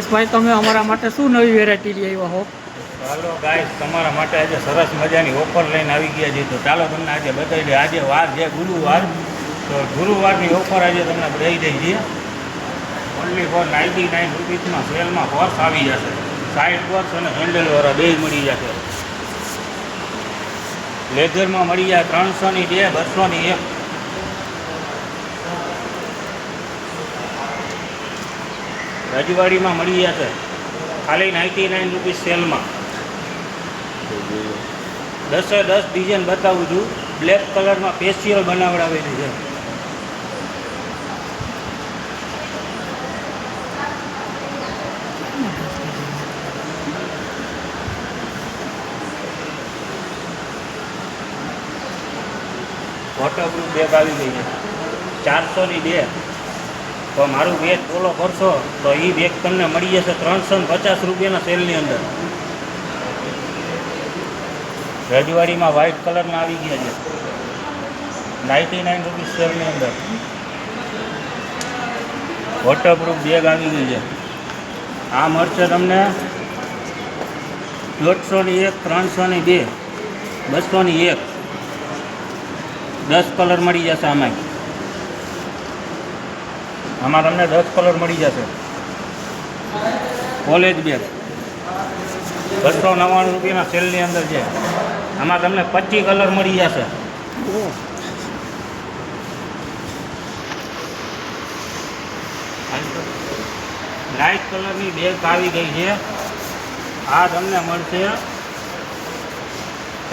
મુકેશભાઈ, તમે અમારા માટે શું નવી વેરાયટી લઈ આવ્યા હો? ચાલો ગાઈસ, તમારા માટે આજે સરસ મજાની ઓફર લઈને આવી ગયા છે. તો ચાલો તમને આજે બતાવી દઈએ. આજે વાર છે ગુરુવાર, તો ગુરુવારની ઓફર આજે તમને દઈ દઈ છીએ. ઓનલી ફોર 99 રૂપીસમાં સેલમાં પર્સ આવી જશે. સાઈડ પર્સ અને હેન્ડલવાળા બે મળી જશે. લેધરમાં મળી જાય 300ની 2, 200ની 1. રજવાડીમાં મળી જશે ખાલી 99 રૂપીસ સેલમાં. 10 ડિઝાઇન બતાવું છું. બ્લેક કલરમાં ફેશિયલ બનાવડાવેલી છે. વોટરપ્રૂફ બેગ આવી ગઈ છે 400ની 2. તો મારું બેગ ફોલો કરશો તો એ બેગ તમને મળી જશે 350 રૂપિયાના સેલની અંદર. રજવાડીમાં વ્હાઇટ કલરના આવી ગયા છે 99 રૂપીસ સેલની અંદર. વોટરપ્રૂફ બેગ આવી ગઈ છે. આ મળશે તમને 150ની 1, 300ની 2, 200ની 1. 10 કલર મળી જશે આમાં તમને 10 કલર મળી જશે. કોલેજ બેગ 299 રૂપિયાના સેલની અંદર છે. આમાં તમને 25 કલર મળી જશે. લાઇટ કલરની બેગ આવી ગઈ છે. આ તમને મળશે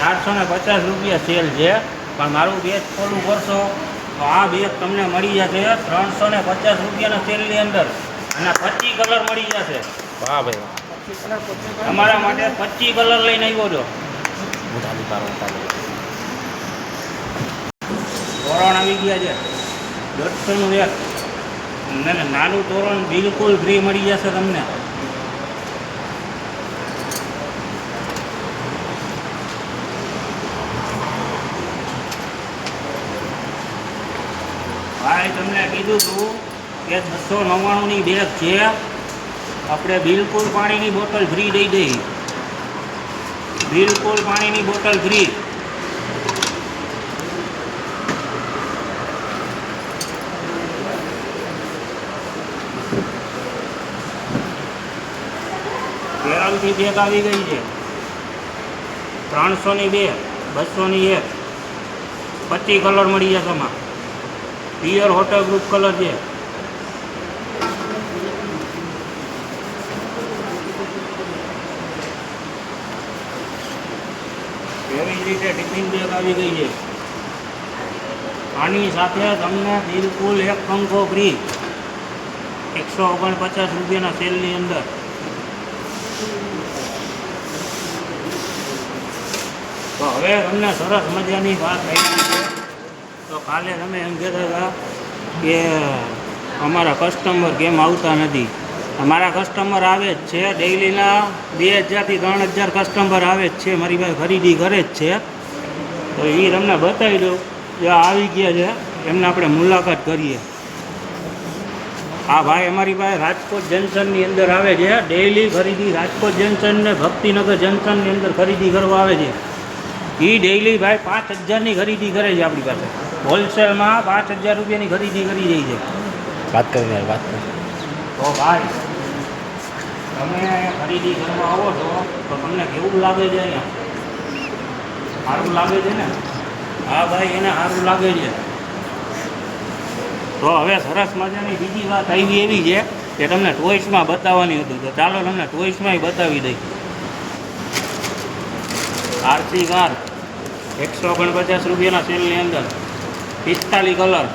450 રૂપિયા સેલ છે. પણ મારું બેગ ફોલું કરશો તો આ બેગ તમને મળી જશે 350 રૂપિયાના સેલની અંદર અને 25 કલર મળી જશે. વાહ ભાઈ, તમારા માટે 25 કલર લઈને આવ્યો છો. તોરણ આવી ગયા છે 150નું 1. નાનું તોરણ બિલકુલ ફ્રી મળી જશે તમને. ભાઈ તમને કીધું હતું કે 299ની બેગ છે. આપણે બિલકુલ પાણીની બોટલ ફ્રી દઈ દઈ. બિલકુલ પાણીની બોટલ ફ્રી. કેરળથી બેગ આવી ગઈ છે 300ની 2, 200ની 1. 25 કલર મળી જશે એમાં. પિયર વોટરપ્રૂફ કલર છે. એવી જ રીતે ટિફિન બેગ આવી ગઈ છે. આની સાથે તમને બિલકુલ 1 પંખો ફ્રી 149 રૂપિયાના સેલની અંદર. તો હવે તમને સરસ મજાની વાત થઈ છે. તો કાલે તમે એમ કહેતા હતા કે અમારા કસ્ટમર કેમ આવતા નથી. અમારા કસ્ટમર આવે જ છે. ડેઇલીના 2000થી 3000 કસ્ટમર આવે જ છે. મારી પાસે ખરીદી કરે જ છે. તો એ તમને બતાવી દઉં જે આવી ગયા છે એમને આપણે મુલાકાત કરીએ. આ ભાઈ અમારી પાસે રાજકોટ જંકશનની અંદર આવે છે. ડેઇલી ખરીદી રાજકોટ જંકશન ને ભક્તિનગર જંકશનની અંદર ખરીદી કરવા આવે છે. એ ડેઇલી ભાઈ 5000ની ખરીદી કરે છે આપણી પાસે. હોલસેલમાં 5000 રૂપિયાની ખરીદી કરી રહી છે. વાત કરીને વાત કરી. તો ભાઈ તમે ખરીદી કરવા આવો છો તો તમને કેવું લાગે છે? અહીંયા સારું લાગે છે ને? હા ભાઈ, એને સારું લાગે છે. તો હવે સરસ મજાની બીજી વાત આવી એવી છે કે તમને ટોய்સમાં બતાવવાની હતું. તો ચાલો તમને ટોய்સમાંય બતાવી દઈ. આરસી કાર 149 રૂપિયાના સેલની અંદર. 45 કલર.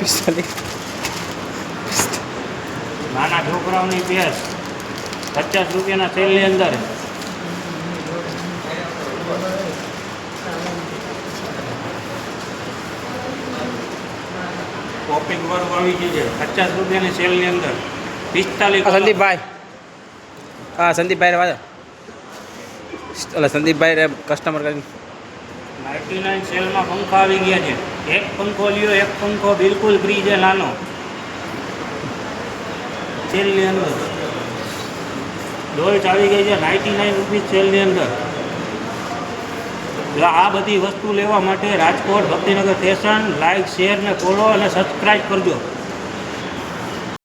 45. નાના છોકરાઓની પેસ 50 રૂપિયાના સેલની અંદર. પોપિંગ વાળું આવી ગયું છે 50 રૂપિયાની સેલની અંદર. 45. સંદીપભાઈ, હા સંદીપભાઈ વાત. એટલે સંદીપભાઈ કસ્ટમર કરીને 99 સેલમાં પંખા આવી ગયા છે. એક પંખો લ્યો, એક પંખો બિલકુલ ફ્રી છે નાનો. સેલની અંદર ડોલ્સ આવી ગઈ છે 99 રૂપીસ સેલની અંદર. એટલે આ બધી વસ્તુ લેવા માટે Rajkot Bhaktinagar station like share ને ફોલો અને સબસ્ક્રાઈબ કરજો.